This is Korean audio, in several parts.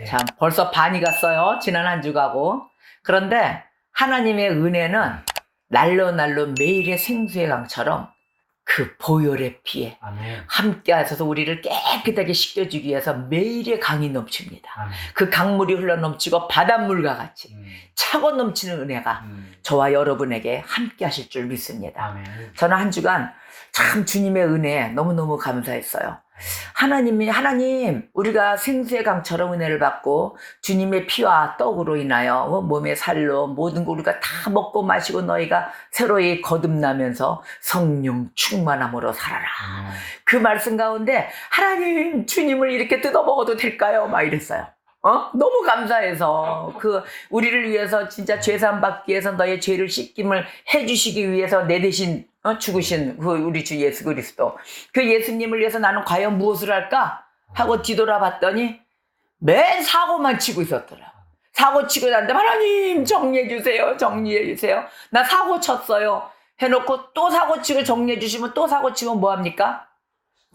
참, 벌써 반이 갔어요. 지난 한 주가고. 그런데 하나님의 은혜는 날로 매일의 생수의 강처럼 그 보혈의 피에 아멘. 함께 하셔서 우리를 깨끗하게 씻겨주기 위해서 매일의 강이 넘칩니다. 아멘. 그 강물이 흘러 넘치고 바닷물과 같이 음. 차고 넘치는 은혜가 저와 여러분에게 함께 하실 줄 믿습니다. 아멘. 저는 한 주간 참 주님의 은혜에 너무너무 감사했어요. 하나님, 우리가 생수의 강처럼 은혜를 받고 주님의 피와 떡으로 인하여 몸의 살로 모든 거 우리가 다 먹고 마시고 너희가 새로이 거듭나면서 성령 충만함으로 살아라. 그 말씀 가운데 하나님, 주님을 이렇게 뜯어 먹어도 될까요? 막 이랬어요. 너무 감사해서 우리를 위해서 진짜 죄산 받기 위해서 너의 죄를 씻김을 해주시기 위해서 내 대신 죽으신 우리 주 예수 그리스도, 그 예수님을 위해서 나는 과연 무엇을 할까 하고 뒤돌아봤더니 맨 사고만 치고 있었더라. 사고 치고 난다면 하나님 정리해 주세요, 정리해 주세요. 나 사고 쳤어요 해놓고 또 사고 치고 정리해 주시면 또 사고 치면 뭐합니까?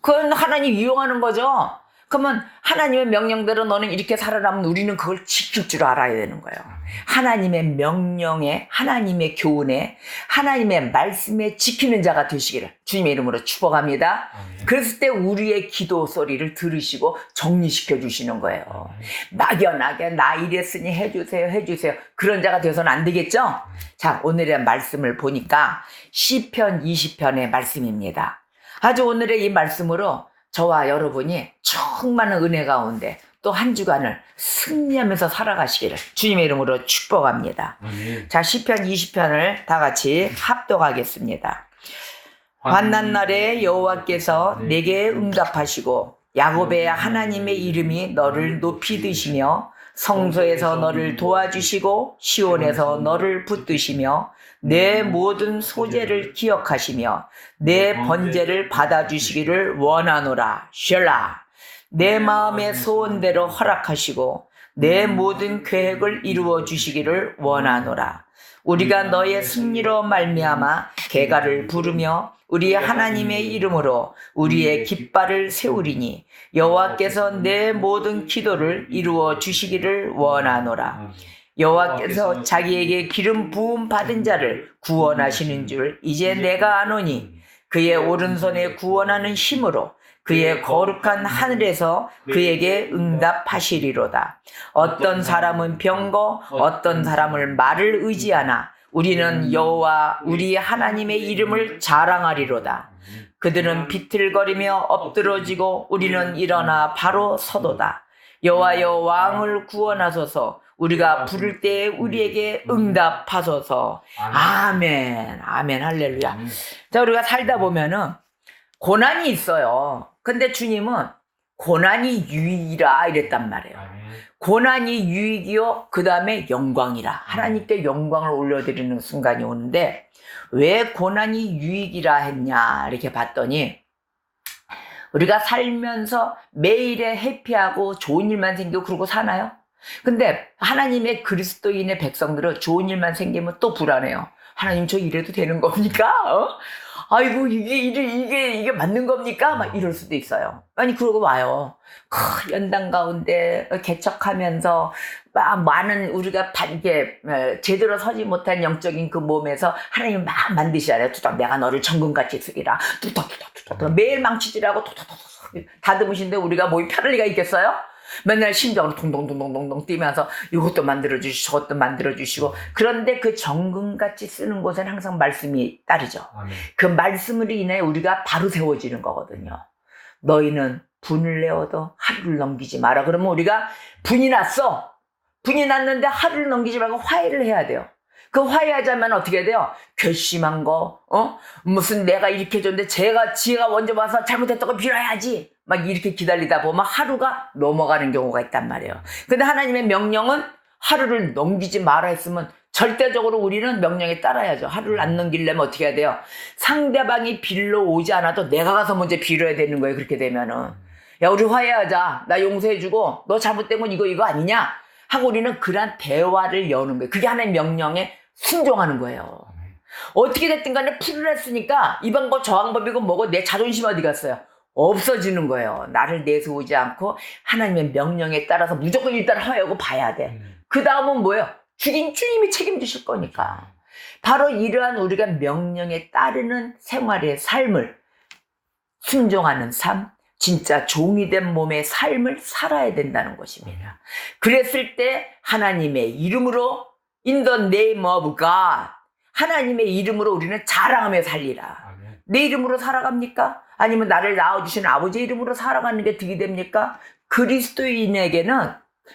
그건 하나님 이용하는 거죠. 그러면 하나님의 명령대로 너는 이렇게 살아라면 우리는 그걸 지킬 줄 알아야 되는 거예요. 하나님의 명령에, 하나님의 교훈에, 하나님의 말씀에 지키는 자가 되시기를 주님의 이름으로 축복합니다. 그랬을 때 우리의 기도 소리를 들으시고 정리시켜 주시는 거예요. 막연하게 나 이랬으니 해주세요. 그런 자가 되어서는 안 되겠죠? 자, 오늘의 말씀을 보니까 시편 20편의 말씀입니다. 아주 오늘의 이 말씀으로 저와 여러분이 충만한 은혜 가운데 또 한 주간을 승리하면서 살아가시기를 주님의 이름으로 축복합니다. 자, 시편 20편을 다 같이 합독하겠습니다. 환난 날에 여호와께서 내게 응답하시고 야곱의 하나님의 이름이 너를 높이 드시며 성소에서 너를 도와주시고 시온에서 너를 붙드시며 내 모든 소재를 기억하시며 내 번제를 받아주시기를 원하노라. 셜라. 내 마음의 소원대로 허락하시고 내 모든 계획을 이루어 주시기를 원하노라. 우리가 너의 승리로 말미암아 개가를 부르며 우리 하나님의 이름으로 우리의 깃발을 세우리니 여호와께서 내 모든 기도를 이루어 주시기를 원하노라. 여호와께서 자기에게 기름 부음 받은 자를 구원하시는 줄 이제 내가 아노니 그의 오른손에 구원하는 힘으로 그의 거룩한 하늘에서 그에게 응답하시리로다. 어떤 사람은 병거, 어떤 사람을 말을 의지하나 우리는 여호와 우리 하나님의 이름을 자랑하리로다. 그들은 비틀거리며 엎드러지고 우리는 일어나 바로 서도다. 여호와여 왕을 구원하소서. 우리가 부를 때에 우리에게 응답하소서. 아멘, 아멘, 할렐루야. 자, 우리가 살다 보면은 고난이 있어요. 근데 주님은 고난이 유익이라 이랬단 말이에요. 고난이 유익이요, 그 다음에 영광이라. 하나님께 영광을 올려드리는 순간이 오는데 왜 고난이 유익이라 했냐 이렇게 봤더니 우리가 살면서 매일에 해피하고 좋은 일만 생기고 그러고 사나요? 근데 하나님의 그리스도인의 백성들은 좋은 일만 생기면 또 불안해요. 하나님 저 이래도 되는 겁니까? 아이고 이게 맞는 겁니까? 막 이럴 수도 있어요. 아니 그러고 와요. 연단 가운데 개척하면서 많은 우리가 이게 제대로 서지 못한 영적인 그 몸에서 하나님 막 만드시잖아요. 내가 너를 정금같이 쓰리라. 뚜덕 매일 망치질하고 다듬으신데 우리가 몸이 편할 리가 있겠어요? 맨날 심장으로 동동동동동동 뛰면서 이것도 만들어주시고 저것도 만들어주시고 그런데 그 정금같이 쓰는 곳에는 항상 말씀이 따르죠. 그 말씀으로 인해 우리가 바로 세워지는 거거든요. 너희는 분을 내어도 하루를 넘기지 마라. 그러면 우리가 분이 났어. 분이 났는데 하루를 넘기지 말고 화해를 해야 돼요. 그 화해하자면 어떻게 돼요? 괘씸한 거, 무슨 내가 이렇게 해줬는데 지가 먼저 와서 잘못했다고 빌어야지. 막 이렇게 기다리다 보면 하루가 넘어가는 경우가 있단 말이에요. 근데 하나님의 명령은 하루를 넘기지 마라 했으면 절대적으로 우리는 명령에 따라야죠. 하루를 안 넘기려면 어떻게 해야 돼요? 상대방이 빌러 오지 않아도 내가 가서 먼저 빌어야 되는 거예요. 그렇게 되면은. 야, 우리 화해하자. 나 용서해주고 너 잘못된 건 이거 아니냐? 하고 우리는 그런 대화를 여는 거예요. 그게 하나님의 명령에 순종하는 거예요. 어떻게 됐든 간에 풀을 했으니까 이 방법 저 방법이고 뭐고 내 자존심 어디 갔어요? 없어지는 거예요. 나를 내세우지 않고 하나님의 명령에 따라서 무조건 일단 하려고 봐야 돼. 그 다음은 뭐예요? 죽인 주님이 책임지실 거니까. 바로 이러한 우리가 명령에 따르는 생활의 삶을, 순종하는 삶, 진짜 종이 된 몸의 삶을 살아야 된다는 것입니다. 그랬을 때 하나님의 이름으로 In the name of God, 하나님의 이름으로 우리는 자랑하며 살리라. 내 이름으로 살아갑니까? 아니면 나를 낳아주신 아버지 이름으로 살아가는 게 득이 됩니까? 그리스도인에게는,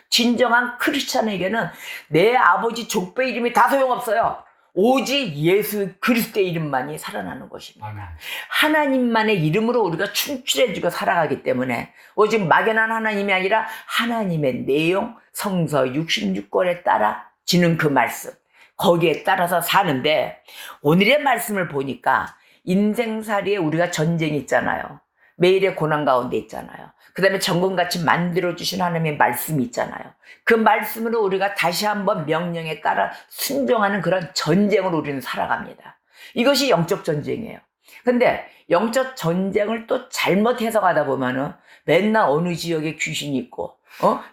진정한 크리스찬에게는 내 아버지 족배 이름이 다 소용없어요. 오직 예수 그리스도의 이름만이 살아나는 것입니다. 아멘. 하나님만의 이름으로 우리가 충실해지고 살아가기 때문에 오직 막연한 하나님이 아니라 하나님의 내용, 성서 66권에 따라 지는 그 말씀, 거기에 따라서 사는데, 오늘의 말씀을 보니까 인생살이에 우리가 전쟁이 있잖아요. 매일의 고난 가운데 있잖아요. 그 다음에 정금같이 만들어주신 하나님의 말씀이 있잖아요. 그 말씀으로 우리가 다시 한번 명령에 따라 순종하는 그런 전쟁으로 우리는 살아갑니다. 이것이 영적 전쟁이에요. 근데 영적 전쟁을 또 잘못 해석하다 보면은 맨날 어느 지역에 귀신이 있고,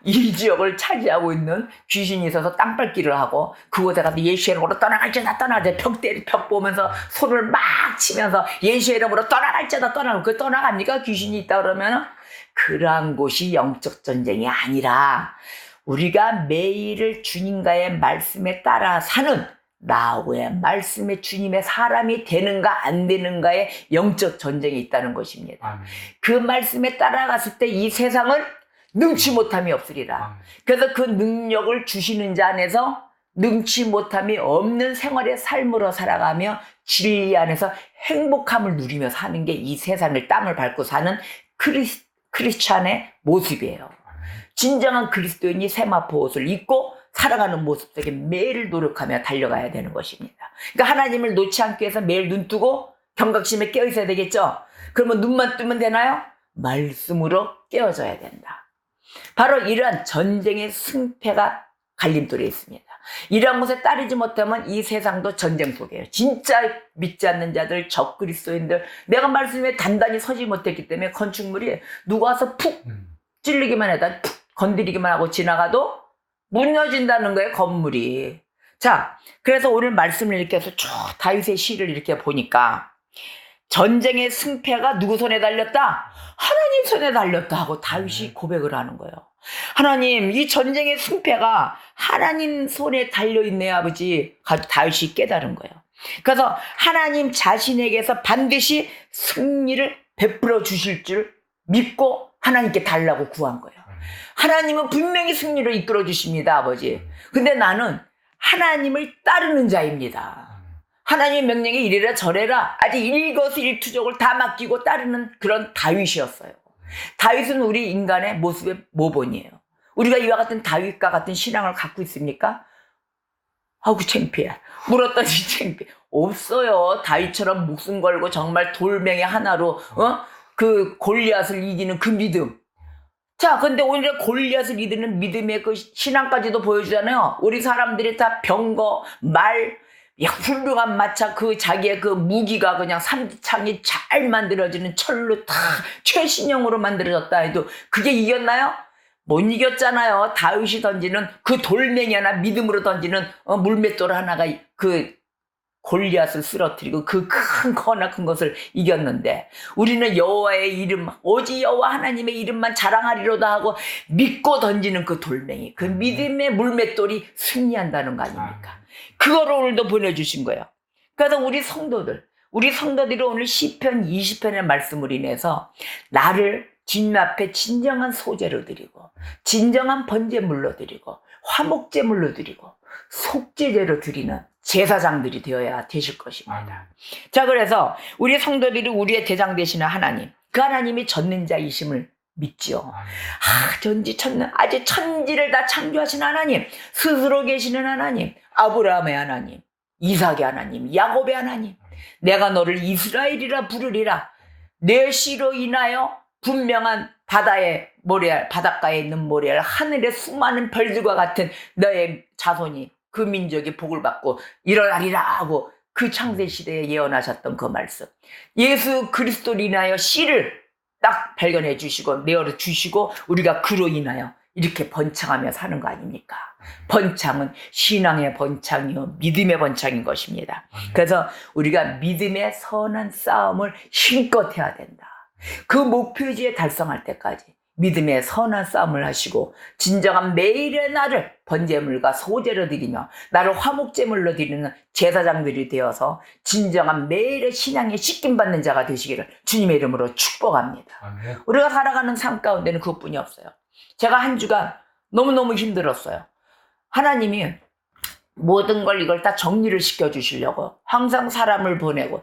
이 지역을 차지하고 있는 귀신이 있어서 땅밟기를 하고, 그곳에 가서 예수의 이름으로 떠나갈지어다 떠나자, 벽 보면서 손을 막 치면서 예수의 이름으로 떠나갈지어다 떠나고, 그 떠나갑니까? 귀신이 있다 그러면 그러한 곳이 영적 전쟁이 아니라 우리가 매일을 주님과의 말씀에 따라 사는, 나하고의 말씀에 주님의 사람이 되는가 안 되는가의 영적 전쟁이 있다는 것입니다. 아멘. 그 말씀에 따라갔을 때 이 세상은 능치 못함이 없으리라. 그래서 그 능력을 주시는 자 안에서 능치 못함이 없는 생활의 삶으로 살아가며 진리 안에서 행복함을 누리며 사는 게 이 세상을, 땅을 밟고 사는 크리스찬의 모습이에요. 진정한 그리스도인이 세마포 옷을 입고 살아가는 모습 속에 매일 노력하며 달려가야 되는 것입니다. 그러니까 하나님을 놓지 않기 위해서 매일 눈 뜨고 경각심에 깨어 있어야 되겠죠. 그러면 눈만 뜨면 되나요? 말씀으로 깨어져야 된다. 바로 이러한 전쟁의 승패가 갈림돌에 있습니다. 이러한 것에 따르지 못하면 이 세상도 전쟁 속이에요. 진짜 믿지 않는 자들, 적그리스도인들, 내가 말씀에 단단히 서지 못했기 때문에 건축물이 누가 와서 푹 찔리기만 해도, 푹 건드리기만 하고 지나가도 무너진다는 거예요, 건물이. 자, 그래서 오늘 말씀을 이렇게 해서 쭉 다윗의 시를 이렇게 보니까 전쟁의 승패가 누구 손에 달렸다? 하나님 손에 달렸다 하고 다윗이 고백을 하는 거예요. 하나님, 이 전쟁의 승패가 하나님 손에 달려있네, 아버지. 다윗이 깨달은 거예요. 그래서 하나님 자신에게서 반드시 승리를 베풀어 주실 줄 믿고 하나님께 달라고 구한 거예요. 하나님은 분명히 승리를 이끌어 주십니다, 아버지. 근데 나는 하나님을 따르는 자입니다. 하나님의 명령에 이래라 저래라 아주 일거수일투족을 다 맡기고 따르는 그런 다윗이었어요. 다윗은 우리 인간의 모습의 모본이에요. 우리가 이와 같은 다윗과 같은 신앙을 갖고 있습니까? 아우 창피해. 물었더니 창피해. 없어요. 다윗처럼 목숨 걸고 정말 돌멩이 하나로 그 골리앗을 이기는 그 믿음. 자, 근데 오히려 골리앗을 이기는 믿음의 그 신앙까지도 보여주잖아요. 우리 사람들이 다 병거, 말, 훌륭한 마차, 그 자기의 그 무기가 그냥 삼지창이 잘 만들어지는 철로 다 최신형으로 만들어졌다 해도 그게 이겼나요? 못 이겼잖아요. 다윗이 던지는 그 돌멩이 하나, 믿음으로 던지는 물맷돌 하나가 그 골리앗을 쓰러뜨리고 그 큰 것을 이겼는데, 우리는 여호와의 이름, 오직 여호와 하나님의 이름만 자랑하리로다 하고 믿고 던지는 그 돌멩이, 그 믿음의 물맷돌이 승리한다는 거 아닙니까? 그거를 오늘도 보내주신 거예요. 그래서 우리 성도들이 오늘 시편 20편의 말씀을 인해서 나를 주님 앞에 진정한 소재로 드리고, 진정한 번제물로 드리고, 화목제물로 드리고, 속죄제로 드리는 제사장들이 되어야 되실 것입니다. 자, 그래서 우리 성도들이 우리의 대장 되시는 하나님, 그 하나님이 전능자이심을 믿지요. 전지천능, 아주 천지를 다 창조하신 하나님, 스스로 계시는 하나님, 아브라함의 하나님, 이삭의 하나님, 야곱의 하나님, 내가 너를 이스라엘이라 부르리라. 내 씨로 인하여 분명한 바닷가에 있는 모래알, 하늘의 수많은 별들과 같은 너의 자손이, 그 민족이 복을 받고 일어나리라 하고 그 창세 시대에 예언하셨던 그 말씀, 예수 그리스도를 인하여 씨를 딱 발견해 주시고 내어려 주시고 우리가 그로 인하여 이렇게 번창하며 사는 거 아닙니까? 번창은 신앙의 번창이요 믿음의 번창인 것입니다. 그래서 우리가 믿음의 선한 싸움을 힘껏 해야 된다. 그 목표지에 달성할 때까지 믿음의 선한 싸움을 하시고 진정한 매일의 나를 번제물과 소제로 드리며 나를 화목제물로 드리는 제사장들이 되어서 진정한 매일의 신앙에 씻김받는 자가 되시기를 주님의 이름으로 축복합니다. 아멘. 우리가 살아가는 삶 가운데는 그것뿐이 없어요. 제가 한 주간 너무너무 힘들었어요. 하나님이 모든 걸 이걸 다 정리를 시켜주시려고 항상 사람을 보내고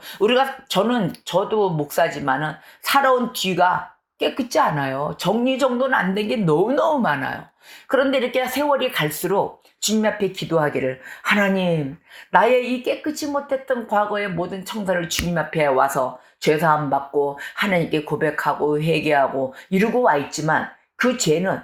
저도 목사지만은 살아온 뒤가 깨끗지 않아요. 정리정돈 안 된 게 너무너무 많아요. 그런데 이렇게 세월이 갈수록 주님 앞에 기도하기를 하나님 나의 이 깨끗이 못했던 과거의 모든 청사를 주님 앞에 와서 죄사함 받고 하나님께 고백하고 회개하고 이러고 와 있지만 그 죄는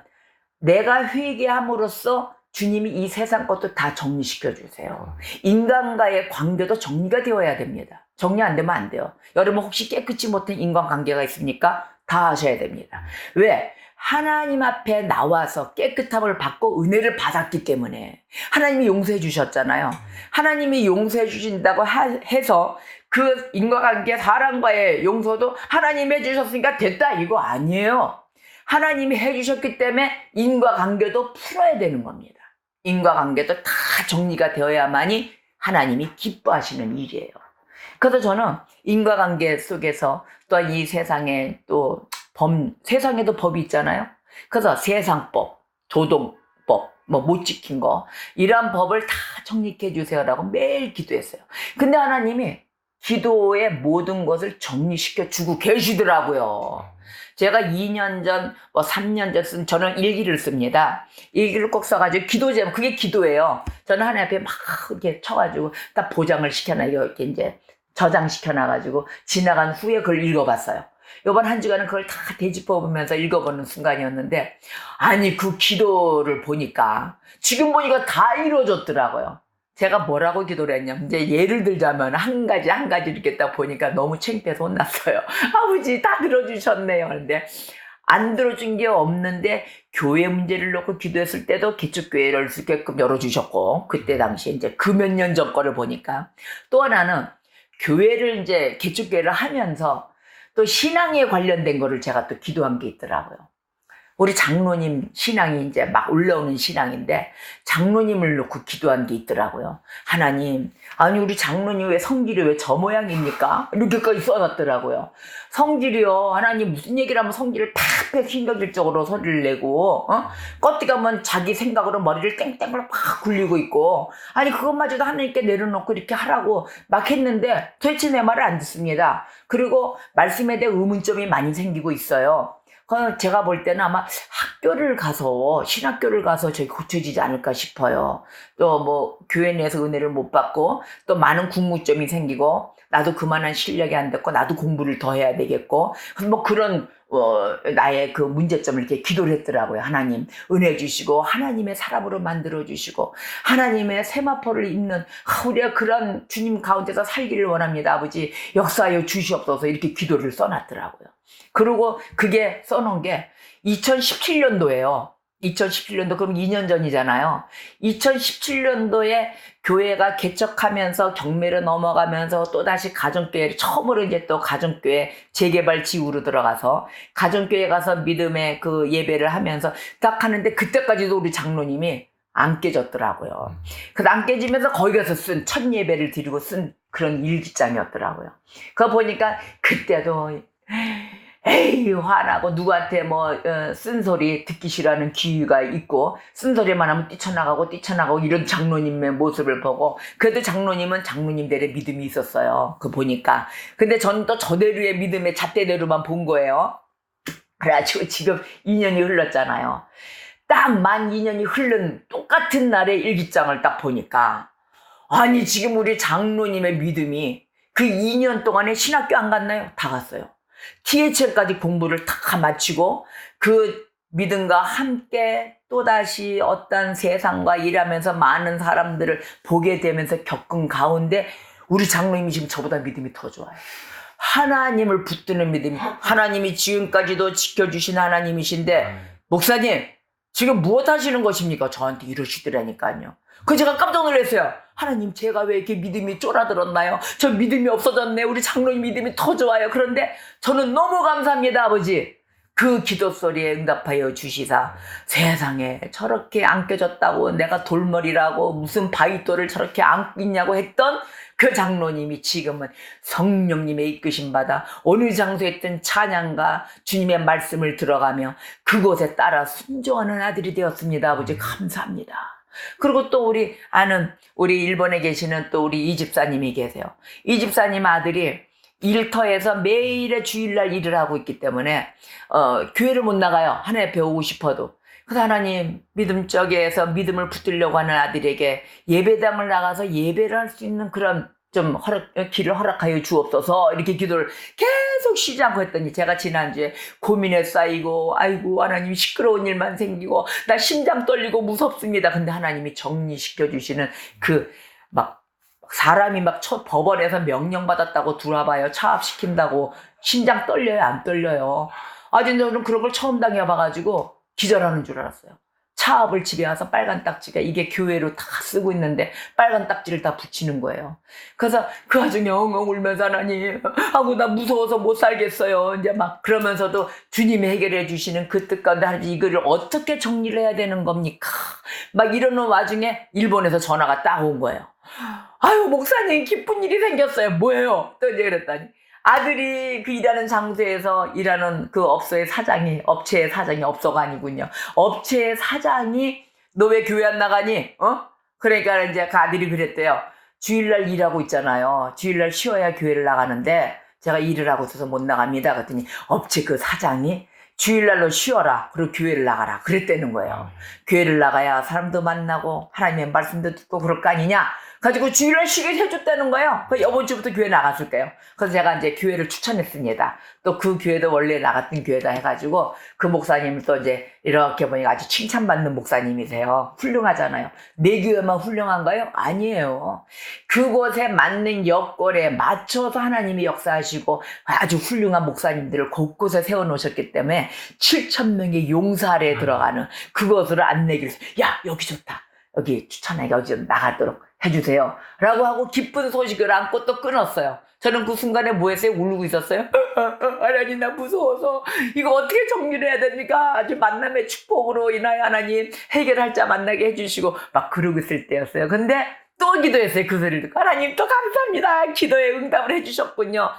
내가 회개함으로써 주님이 이 세상 것도 다 정리시켜 주세요. 인간과의 관계도 정리가 되어야 됩니다. 정리 안 되면 안 돼요. 여러분 혹시 깨끗이 못한 인간관계가 있습니까? 다 하셔야 됩니다. 왜? 하나님 앞에 나와서 깨끗함을 받고 은혜를 받았기 때문에 하나님이 용서해 주셨잖아요. 하나님이 용서해 주신다고 해서 그 인간관계 사람과의 용서도 하나님이 해주셨으니까 됐다 이거 아니에요. 하나님이 해주셨기 때문에 인과관계도 풀어야 되는 겁니다. 인과관계도 다 정리가 되어야만이 하나님이 기뻐하시는 일이에요. 그래서 저는 인과관계 속에서 또 이 세상에 세상에도 법이 있잖아요. 그래서 세상법, 도덕법, 못 지킨 거, 이러한 법을 다 정리해 주세요라고 매일 기도했어요. 근데 하나님이 기도의 모든 것을 정리시켜 주고 계시더라고요. 제가 2년 전, 3년 전 쓴 저는 일기를 씁니다. 일기를 꼭 써가지고 기도 제목, 그게 기도예요. 저는 하나님 앞에 막 이렇게 쳐가지고 딱 보장을 시켜놔, 이렇게 이제 저장시켜놔가지고 지나간 후에 그걸 읽어봤어요. 이번 한 주간은 그걸 다 되짚어보면서 읽어보는 순간이었는데, 아니, 그 기도를 보니까, 지금 보니까 다 이루어졌더라고요. 제가 뭐라고 기도를 했냐면, 이제 예를 들자면 한 가지 이렇게 딱 보니까 너무 창피해서 혼났어요. 아버지, 다 들어주셨네요. 그런데 안 들어준 게 없는데, 교회 문제를 놓고 기도했을 때도 개척교회를 수게끔 열어주셨고, 그때 당시에 이제 그 몇 년 전 거를 보니까, 또 하나는 교회를 이제 개척교회를 하면서 또 신앙에 관련된 거를 제가 또 기도한 게 있더라고요. 우리 장로님 신앙이 이제 막 올라오는 신앙인데 장로님을 놓고 기도한 게 있더라고요. 하나님, 아니 우리 장로님 왜 성질이 왜 저 모양입니까? 이렇게까지 써놨더라고요. 성질이요. 하나님 무슨 얘기를 하면 성질을 팍팍 신경질적으로 소리를 내고 껍데가면 자기 생각으로 머리를 땡땡으로 팍 굴리고 있고 아니 그것마저도 하나님께 내려놓고 이렇게 하라고 막 했는데 도대체 내 말을 안 듣습니다. 그리고 말씀에 대해 의문점이 많이 생기고 있어요. 제가 볼 때는 아마 신학교를 가서 저기 고쳐지지 않을까 싶어요. 또 교회 내에서 은혜를 못 받고, 또 많은 궁무점이 생기고, 나도 그만한 실력이 안 됐고, 나도 공부를 더 해야 되겠고, 그런, 나의 그 문제점을 이렇게 기도를 했더라고요. 하나님, 은혜 주시고, 하나님의 사람으로 만들어주시고, 하나님의 세마포를 입는, 우리가 그런 주님 가운데서 살기를 원합니다. 아버지, 역사하여 주시옵소서. 이렇게 기도를 써놨더라고요. 그리고 그게 써놓은 게 2017년도예요. 2017년도 그럼 2년 전이잖아요. 2017년도에 교회가 개척하면서 경매로 넘어가면서 또다시 가정교회를 처음으로 이제 또 가정교회 재개발 지구로 들어가서 가정교회 가서 믿음의 그 예배를 하면서 딱 하는데 그때까지도 우리 장로님이 안 깨졌더라고요. 그래서 안 깨지면서 거기 가서 쓴 첫 예배를 드리고 쓴 그런 일기장이었더라고요. 그거 보니까 그때도 에이 화나고 누구한테 쓴소리 듣기 싫어하는 기회가 있고 쓴소리만 하면 뛰쳐나가고 이런 장로님의 모습을 보고 그래도 장로님은 장로님들의 믿음이 있었어요. 그거 보니까. 근데 전 또 저대로의 믿음의 잣대대로만 본 거예요. 그래가지고 지금 2년이 흘렀잖아요. 딱 만 2년이 흐른 똑같은 날의 일기장을 딱 보니까 아니 지금 우리 장로님의 믿음이 그 2년 동안에 신학교 안 갔나요? 다 갔어요. THL까지 공부를 다 마치고 그 믿음과 함께 또다시 어떤 세상과 일하면서 많은 사람들을 보게 되면서 겪은 가운데 우리 장로님이 지금 저보다 믿음이 더 좋아요. 하나님을 붙드는 믿음이, 하나님이 지금까지도 지켜주신 하나님이신데 목사님 지금 무엇 하시는 것입니까? 저한테 이러시더라니까요. 그 제가 깜짝 놀랐어요. 하나님 제가 왜 이렇게 믿음이 쫄아들었나요? 저 믿음이 없어졌네. 우리 장로님 믿음이 더 좋아요. 그런데 저는 너무 감사합니다 아버지. 그 기도 소리에 응답하여 주시사 세상에 저렇게 안 깨졌다고 내가 돌머리라고 무슨 바위돌을 저렇게 안고 있냐고 했던 그 장로님이 지금은 성령님의 이끄심 받아 어느 장소에 있던 찬양과 주님의 말씀을 들어가며 그곳에 따라 순종하는 아들이 되었습니다. 아버지 감사합니다. 그리고 또 우리 아는 우리 일본에 계시는 또 우리 이 집사님이 계세요. 이 집사님 아들이 일터에서 매일의 주일날 일을 하고 있기 때문에 교회를 못 나가요. 하나님 배우고 싶어도. 그래서 하나님 믿음적에서 믿음을 붙들려고 하는 아들에게 예배당을 나가서 예배를 할 수 있는 그런 좀 길을 허락하여 주옵소서 이렇게 기도를 계속 쉬지 않고 했더니 제가 지난주에 고민에 쌓이고 아이고 하나님 시끄러운 일만 생기고 나 심장 떨리고 무섭습니다. 근데 하나님이 정리시켜 주시는 그 막 사람이 막 법원에서 명령받았다고 들어와봐요. 차압시킨다고 심장 떨려요? 안 떨려요? 아직 저는 그런 걸 처음 당해봐가지고 기절하는 줄 알았어요. 차압을 집에 와서 빨간 딱지가 이게 교회로 다 쓰고 있는데 빨간 딱지를 다 붙이는 거예요. 그래서 그 와중에 엉엉 울면서 하나님 하고 나 무서워서 못 살겠어요. 이제 막 그러면서도 주님이 해결해 주시는 그 뜻 가운데 하나님 이거를 어떻게 정리를 해야 되는 겁니까? 막 이러는 와중에 일본에서 전화가 딱 온 거예요. 아유 목사님 기쁜 일이 생겼어요. 뭐예요? 또 이제 그랬더니 아들이 그 일하는 장소에서 일하는 그 업체의 사장이 업소가 아니군요. 업체의 사장이 너 왜 교회 안 나가니? 그러니까 이제 그 아들이 그랬대요. 주일날 일하고 있잖아요. 주일날 쉬어야 교회를 나가는데 제가 일을 하고 있어서 못 나갑니다. 그랬더니 업체 그 사장이 주일날로 쉬어라. 그리고 교회를 나가라. 그랬다는 거예요. 교회를 나가야 사람도 만나고 하나님의 말씀도 듣고 그럴 거 아니냐. 가지고 주일날 쉬게 해줬다는 거예요. 그 이번 주부터 교회 나갔을까요? 그래서 제가 이제 교회를 추천했습니다. 또 그 교회도 원래 나갔던 교회다 해가지고 그 목사님을 또 이제 이렇게 보니까 아주 칭찬받는 목사님이세요. 훌륭하잖아요. 내 교회만 훌륭한가요? 아니에요. 그곳에 맞는 여건에 맞춰서 하나님이 역사하시고 아주 훌륭한 목사님들을 곳곳에 세워놓으셨기 때문에 7,000명의 용사 아래에 들어가는 그것으로 안내기를 야 여기 좋다. 여기 추천해 여기 좀 나가도록 해주세요. 라고 하고 기쁜 소식을 안고 또 끊었어요. 저는 그 순간에 뭐 했어요? 울고 있었어요. 하나님 나 무서워서 이거 어떻게 정리를 해야 됩니까? 아주 만남의 축복으로 인하여 하나님 해결할 자 만나게 해주시고 막 그러고 있을 때였어요. 근데 또 기도했어요. 그 소리를 듣고 하나님 또 감사합니다. 기도에 응답을 해주셨군요.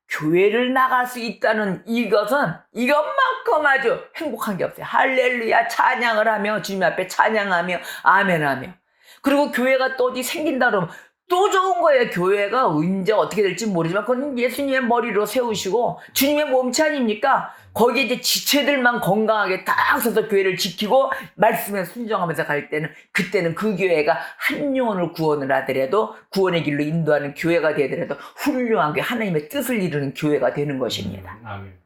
교회를 나갈 수 있다는 이것은 이것만큼 아주 행복한 게 없어요. 할렐루야 찬양을 하며 주님 앞에 찬양하며 아멘하며 그리고 교회가 또 어디 생긴다 그러면 또 좋은 거예요. 교회가 언제 어떻게 될지 모르지만 그건 예수님의 머리로 세우시고 주님의 몸체 아닙니까? 거기에 이제 지체들만 건강하게 딱 서서 교회를 지키고 말씀에 순종하면서 갈 때는 그때는 그 교회가 한 영혼을 구원을 하더라도 구원의 길로 인도하는 교회가 되더라도 훌륭한 게 하나님의 뜻을 이루는 교회가 되는 것입니다. 아멘.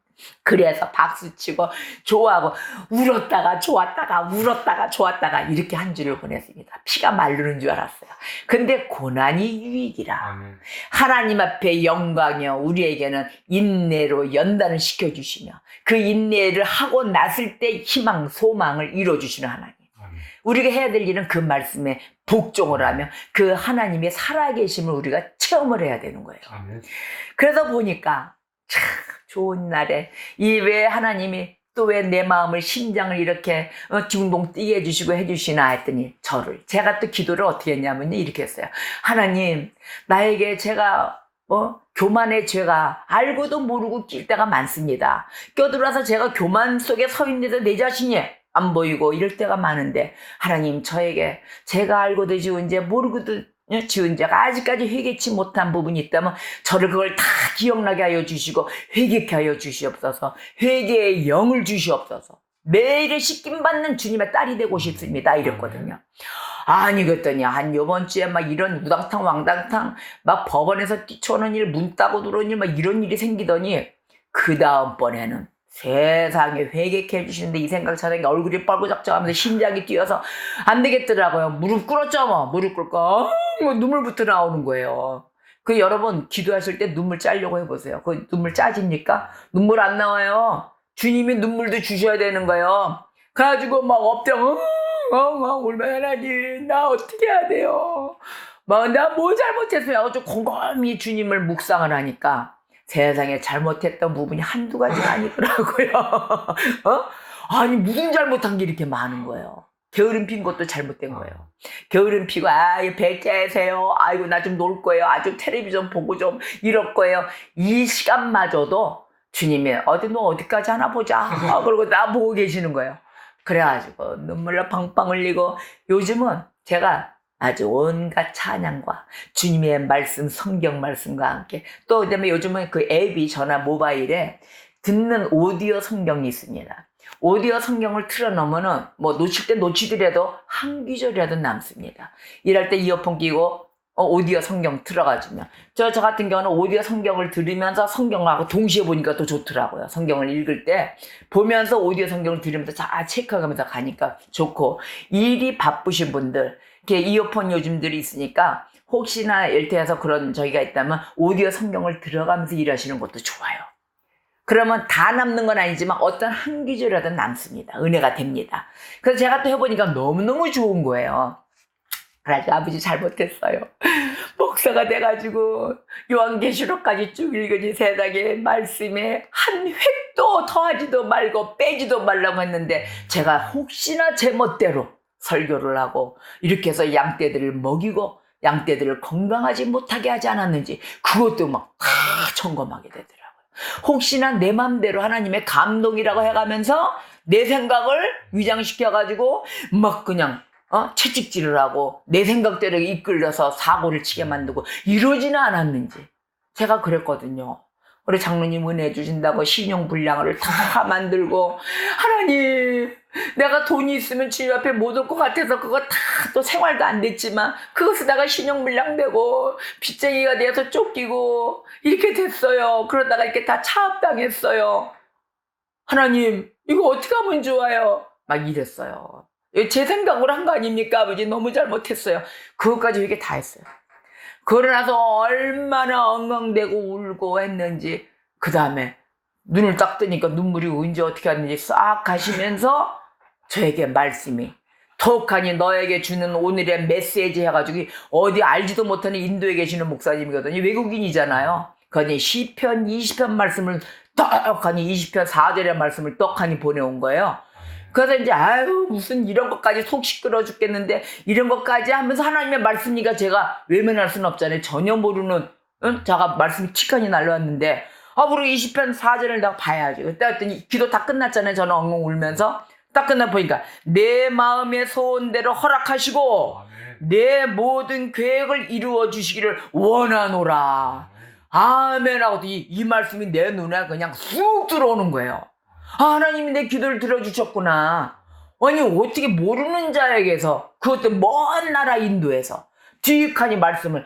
그래서 박수치고 좋아하고 울었다가 좋았다가 이렇게 한 주를 보냈습니다. 피가 마르는 줄 알았어요. 근데 고난이 유익이라. 아멘. 하나님 앞에 영광이요 우리에게는 인내로 연단을 시켜주시며 그 인내를 하고 났을 때 희망 소망을 이뤄주시는 하나님. 아멘. 우리가 해야 될 일은 그 말씀에 복종을 하며 그 하나님의 살아계심을 우리가 체험을 해야 되는 거예요. 아멘. 그래서 보니까 참 좋은 날에 이 왜 하나님이 또 왜 내 마음을 심장을 이렇게 둥둥 뛰게 해주시고 해주시나 했더니 제가 또 기도를 어떻게 했냐면요 이렇게 했어요. 하나님 나에게 제가 교만의 죄가 알고도 모르고 낄 때가 많습니다. 껴들어서 제가 교만 속에 서 있는데도 내 자신이 안 보이고 이럴 때가 많은데 하나님 저에게 제가 알고도 지은 죄 모르고도 지은 죄가 아직까지 회개치 못한 부분이 있다면 저를 그걸 다 기억나게 하여 주시고 회개케 하여 주시옵소서. 회개의 영을 주시옵소서. 매일의 씻김받는 주님의 딸이 되고 싶습니다 이랬거든요. 아니 그랬더니 한 요번 주에 막 이런 우당탕 왕당탕 막 법원에서 뛰쳐오는 일 문 따고 들어오는 일 막 이런 일이 생기더니 그 다음번에는 세상에 회개케 해주시는데 이 생각 차더니 얼굴이 뻘고작작하면서 심장이 뛰어서 안 되겠더라고요. 무릎 꿇었죠 뭐. 무릎 꿇고 뭐 눈물부터 나오는 거예요. 그 여러분 기도하실 때 눈물 짜려고 해보세요. 그 눈물 짜집니까? 눈물 안 나와요. 주님이 눈물도 주셔야 되는 거예요. 그래가지고 막 엎드려 울면 하나님 나 어떻게 해야 돼요? 막 나 뭐 잘못했어요? 좀 곰곰이 주님을 묵상을 하니까 세상에 잘못했던 부분이 한두 가지가 아니더라고요. 어? 아니 무슨 잘못한 게 이렇게 많은 거예요. 게으름 핀 것도 잘못된 거예요. 게으름 피고 백제세요. 아이고 나 좀 놀 거예요. 아주 텔레비전 보고 좀 이럴 거예요. 이 시간마저도 주님이 어디 너 어디까지 하나 보자. 그러고 나 보고 계시는 거예요. 그래가지고 눈물로 팡팡 흘리고 요즘은 제가 아주 온갖 찬양과 주님의 말씀, 성경 말씀과 함께 또 그다음에 요즘은 그 앱이 전화 모바일에 듣는 오디오 성경이 있습니다. 오디오 성경을 틀어놓으면은 뭐 놓칠 때 놓치더라도 한 구절이라도 남습니다. 일할 때 이어폰 끼고 오디오 성경 틀어가지고요. 저 같은 경우는 오디오 성경을 들으면서 성경하고 동시에 보니까 또 좋더라고요. 성경을 읽을 때 보면서 오디오 성경을 들으면서 다 체크하면서 가니까 좋고 일이 바쁘신 분들 이렇게 이어폰 요즘들이 있으니까 혹시나 일터에서 그런 저희가 있다면 오디오 성경을 들어가면서 일하시는 것도 좋아요. 그러면 다 남는 건 아니지만 어떤 한 구절이라도 남습니다. 은혜가 됩니다. 그래서 제가 또 해보니까 너무너무 좋은 거예요. 그래가지고 아버지 잘못했어요. 목사가 돼가지고 요한계시록까지 쭉 읽으니 세상에 말씀에 한 획도 더하지도 말고 빼지도 말라고 했는데 제가 혹시나 제멋대로 설교를 하고 이렇게 해서 양떼들을 먹이고 양떼들을 건강하지 못하게 하지 않았는지 그것도 막 다 점검하게 되더라고요. 혹시나 내 맘대로 하나님의 감동이라고 해가면서 내 생각을 위장시켜가지고 막 그냥 채찍질을 하고 내 생각대로 이끌려서 사고를 치게 만들고 이러지는 않았는지 제가 그랬거든요. 우리 장로님 은혜 주신다고 신용불량을 다 만들고 하나님 내가 돈이 있으면 주님 앞에 못 올 것 같아서 그거 다 또 생활도 안 됐지만 그것을 내가 신용불량 되고 빚쟁이가 돼서 쫓기고 이렇게 됐어요. 그러다가 이렇게 다 차압당했어요. 하나님 이거 어떻게 하면 좋아요? 막 이랬어요. 제 생각으로 한 거 아닙니까 아버지? 너무 잘못했어요. 그것까지 이게 다 했어요. 그러고 나서 얼마나 엉엉대고 울고 했는지 그 다음에 눈을 딱 뜨니까 눈물이 언제 어떻게 하는지 싹 가시면서 저에게 말씀이 톡하니 너에게 주는 오늘의 메시지 해가지고 어디 알지도 못하는 인도에 계시는 목사님이거든요. 외국인이잖아요. 그러니 시편 20편 말씀을 떡하니 20편 4절의 말씀을 떡하니 보내온 거예요. 그래서 이제 아유 무슨 이런 것까지 속 시끄러 죽겠는데 이런 것까지 하면서 하나님의 말씀이니까 제가 외면할 수는 없잖아요. 전혀 모르는 제가 말씀이 틱하니 날라왔는데 그리고 20편 4절을 내가 봐야지. 그때 했더니 기도 다 끝났잖아요. 저는 엉엉 울면서 딱 끝나 보니까 내 마음의 소원대로 허락하시고 내 모든 계획을 이루어 주시기를 원하노라. 아멘 하고 이 말씀이 내 눈에 그냥 쑥 들어오는 거예요. 하나님이 내 기도를 들어주셨구나. 아니 어떻게 모르는 자에게서 그것도 먼 나라 인도에서 뒤익하니 말씀을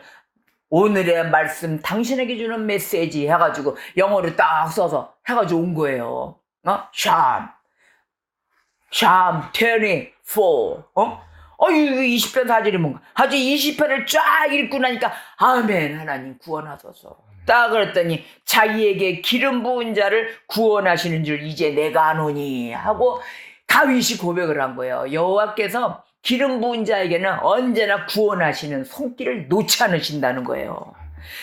오늘의 말씀 당신에게 주는 메시지 해가지고 영어로 딱 써서 해가지고 온 거예요. 샴 24. 이거 20편 4절이 뭔가. 아주 20편을 쫙 읽고 나니까 아멘 하나님 구원하소서. 딱 그랬더니 자기에게 기름 부은 자를 구원하시는 줄 이제 내가 아노니 하고 다윗이 고백을 한 거예요. 여호와께서 기름 부은 자에게는 언제나 구원하시는 손길을 놓지 않으신다는 거예요.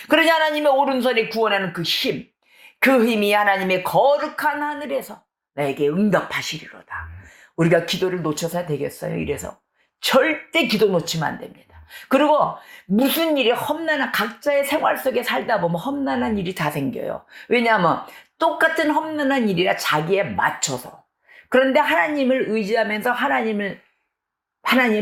그러니 하나님의 오른손에 구원하는 그 힘이 하나님의 거룩한 하늘에서 나에게 응답하시리로다. 우리가 기도를 놓쳐서 되겠어요? 이래서 절대 기도 놓치면 안 됩니다. 그리고 무슨 일이 험난한 각자의 생활 속에 살다 보면 험난한 일이 다 생겨요. 왜냐하면 똑같은 험난한 일이라 자기에 맞춰서. 그런데 하나님을 의지하면서 하나님의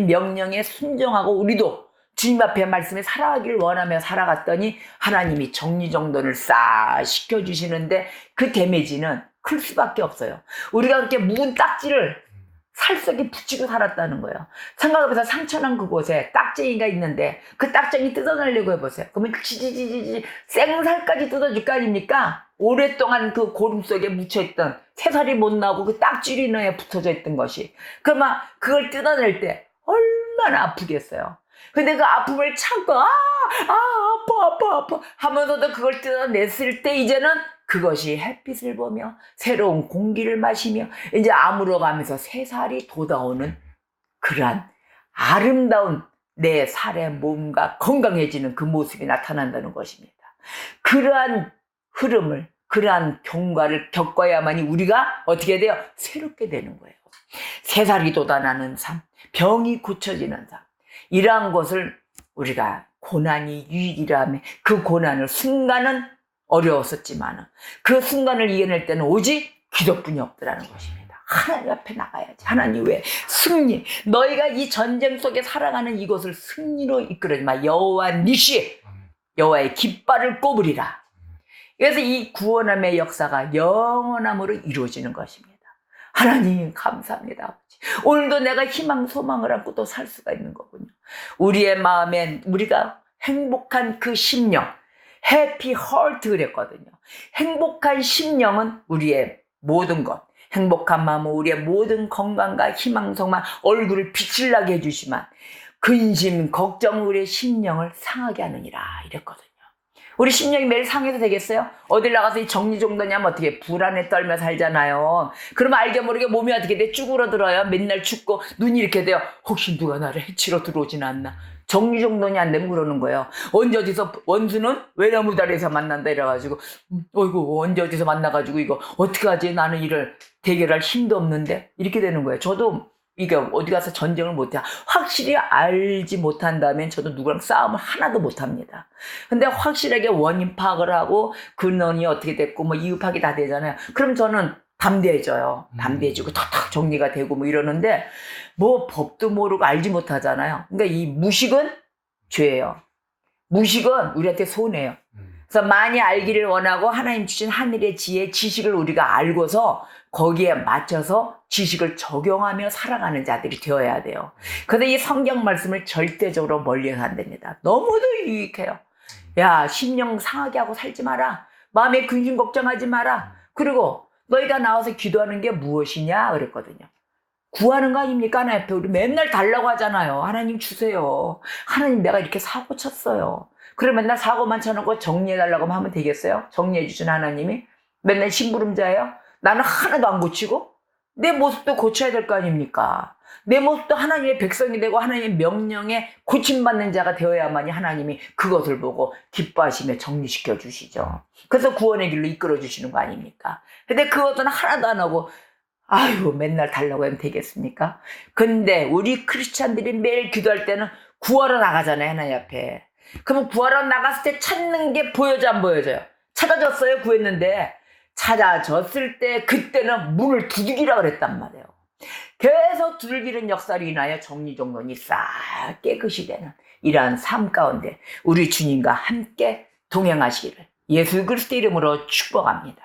명령에 순종하고 우리도 주님 앞에 말씀에 살아가기를 원하며 살아갔더니 하나님이 정리정돈을 싹 시켜주시는데 그 데미지는 클 수밖에 없어요. 우리가 그렇게 묵은 딱지를 살속에 붙이고 살았다는 거예요. 생각해보세요. 상처난 그곳에 딱쟁이가 있는데 그 딱쟁이 뜯어내려고 해보세요. 그러면 지지지지지 생살까지 뜯어줄 거 아닙니까? 오랫동안 그 고름 속에 묻혀있던 새살이 못 나오고 그 딱지리너에 붙어져 있던 것이 그러면 그걸 뜯어낼 때 얼마나 아프겠어요. 근데 그 아픔을 참고 아파 하면서도 그걸 뜯어냈을 때 이제는 그것이 햇빛을 보며 새로운 공기를 마시며 이제 아물어가면서 새살이 돋아오는 그러한 아름다운 내 살의 몸과 건강해지는 그 모습이 나타난다는 것입니다. 그러한 흐름을, 그러한 경과를 겪어야만이 우리가 어떻게 돼요? 새롭게 되는 거예요. 새살이 돋아나는 삶, 병이 고쳐지는 삶, 이러한 것을 우리가 고난이 유익이라며 그 고난을 순간은 어려웠었지만 그 순간을 이겨낼 때는 오직 기도뿐이 없더라는 것입니다. 하나님 앞에 나가야지. 하나님 왜? 승리. 너희가 이 전쟁 속에 살아가는 이것을 승리로 이끌어지 마. 여호와 니시, 여호와의 깃발을 꼽으리라. 그래서 이 구원함의 역사가 영원함으로 이루어지는 것입니다. 하나님 감사합니다. 오늘도 내가 희망 소망을 안고 또 살 수가 있는 거군요. 우리의 마음엔 우리가 행복한 그 심령, 해피 헐트 그랬거든요. 행복한 심령은 우리의 모든 것, 행복한 마음은 우리의 모든 건강과 희망 소망, 얼굴을 빛을 나게 해주시만 근심, 걱정 우리의 심령을 상하게 하느니라 이랬거든요. 우리 심령이 매일 상해도 되겠어요? 어딜 나가서 이 정리정돈이하면 어떻게 불안에 떨며 살잖아요. 그러면 알게 모르게 몸이 어떻게 돼? 쭈그러들어요. 맨날 춥고 눈이 이렇게 돼요. 혹시 누가 나를 해치러 들어오진 않나? 정리정돈이 안 되면 그러는 거예요. 언제 어디서 원수는 외나무다리에서 만난다 이래가지고 어이구 언제 어디서 만나가지고 이거 어떡하지? 나는 이를 대결할 힘도 없는데 이렇게 되는 거예요. 저도 이게 어디 가서 전쟁을 못해. 확실히 알지 못한다면 저도 누구랑 싸움을 하나도 못합니다. 근데 확실하게 원인 파악을 하고 근원이 어떻게 됐고 뭐 이유 파악이 다 되잖아요. 그럼 저는 담대해져요. 담대해지고 탁탁 정리가 되고 뭐 이러는데 뭐 법도 모르고 알지 못하잖아요. 그러니까 이 무식은 죄예요. 무식은 우리한테 손해예요. 그래서 많이 알기를 원하고 하나님 주신 하늘의 지혜, 지식을 우리가 알고서 거기에 맞춰서 지식을 적용하며 살아가는 자들이 되어야 돼요. 근데 이 성경 말씀을 절대적으로 멀리해서 안 됩니다. 너무도 유익해요. 야, 심령 상하게 하고 살지 마라. 마음에 근심 걱정하지 마라. 그리고 너희가 나와서 기도하는 게 무엇이냐 그랬거든요. 구하는 거 아닙니까? 하나님 앞에 우리 맨날 달라고 하잖아요. 하나님 주세요. 하나님 내가 이렇게 사고 쳤어요. 그럼 맨날 사고만 쳐놓고 정리해달라고 하면 되겠어요? 정리해 주신 하나님이? 맨날 심부름자예요? 나는 하나도 안 고치고? 내 모습도 고쳐야 될 거 아닙니까? 내 모습도 하나님의 백성이 되고 하나님의 명령에 고침받는 자가 되어야만이 하나님이 그것을 보고 기뻐하시며 정리시켜 주시죠. 그래서 구원의 길로 이끌어 주시는 거 아닙니까? 근데 그것은 하나도 안 하고 아유 맨날 달라고 하면 되겠습니까? 근데 우리 크리스찬들이 매일 기도할 때는 구하러 나가잖아요. 하나님 앞에. 그러면 구하러 나갔을 때 찾는 게 보여져 안 보여져요? 찾아졌어요? 구했는데 찾아졌을 때 그때는 문을 두들기라 그랬단 말이에요. 계속 두들기는 역사로 인하여 정리정돈이 싹 깨끗이 되는 이러한 삶 가운데 우리 주님과 함께 동행하시기를 예수 그리스도 이름으로 축복합니다.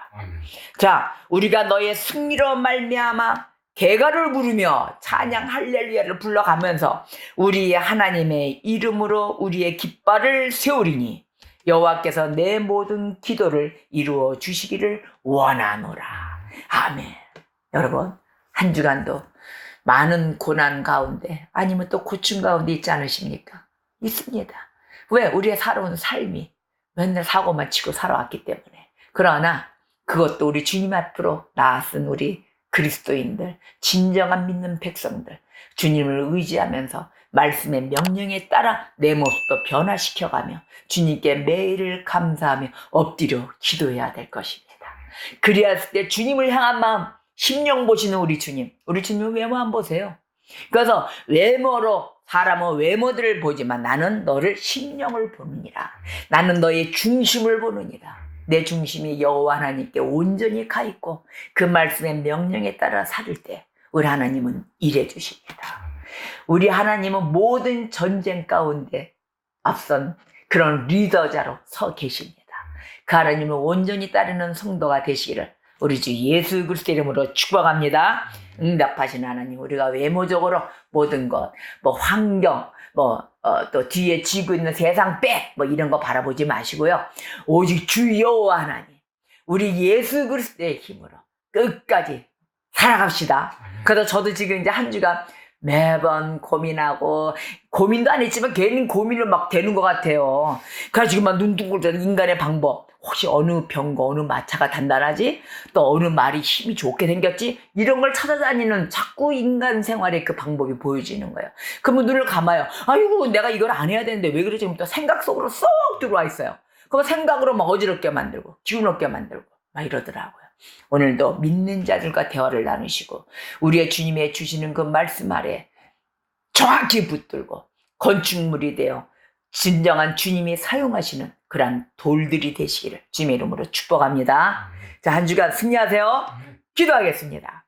자, 우리가 너의 승리로 말미암아 개가를 부르며 찬양 할렐루야를 불러가면서 우리 하나님의 이름으로 우리의 깃발을 세우리니 여호와께서 내 모든 기도를 이루어 주시기를 원하노라. 아멘. 여러분 한 주간도 많은 고난 가운데 아니면 또 고충 가운데 있지 않으십니까? 있습니다. 왜? 우리의 살아온 삶이 맨날 사고만 치고 살아왔기 때문에. 그러나 그것도 우리 주님 앞으로 나아선 우리 그리스도인들, 진정한 믿는 백성들, 주님을 의지하면서 말씀의 명령에 따라 내 모습도 변화시켜가며 주님께 매일을 감사하며 엎드려 기도해야 될 것입니다. 그리했을 때 주님을 향한 마음, 심령 보시는 우리 주님은 외모 안 보세요. 그래서 외모로 사람은 외모들을 보지만 나는 너를 심령을 보느니라. 나는 너의 중심을 보느니라. 내 중심이 여호와 하나님께 온전히 가 있고 그 말씀의 명령에 따라 살을 때 우리 하나님은 일해 주십니다. 우리 하나님은 모든 전쟁 가운데 앞선 그런 리더자로 서 계십니다. 그 하나님을 온전히 따르는 성도가 되시기를 우리 주 예수 그리스도 이름으로 축복합니다. 응답하시는 하나님, 우리가 외모적으로 모든 것, 뭐 환경, 또 뒤에 쥐고 있는 세상 이런 거 바라보지 마시고요. 오직 주 여호와 하나님, 우리 예수 그리스도의 힘으로 끝까지 살아갑시다. 그래서 저도 지금 이제 한 주간 매번 고민하고, 고민도 안 했지만 괜히 고민을 막 되는 것 같아요. 그래서 지금 막 눈둥글던 인간의 방법. 혹시 어느 병과 어느 마차가 단단하지? 또 어느 말이 힘이 좋게 생겼지? 이런 걸 찾아다니는 자꾸 인간 생활의 그 방법이 보여지는 거예요. 그러면 눈을 감아요. 아이고, 내가 이걸 안 해야 되는데 왜 그러지? 또 생각 속으로 쏙 들어와 있어요. 그거 생각으로 막 어지럽게 만들고, 기운 없게 만들고, 막 이러더라고요. 오늘도 믿는 자들과 대화를 나누시고, 우리의 주님의 주시는 그 말씀 아래 정확히 붙들고, 건축물이 되어 진정한 주님이 사용하시는 그러한 돌들이 되시기를 주님의 이름으로 축복합니다. 자, 한 주간 승리하세요. 기도하겠습니다.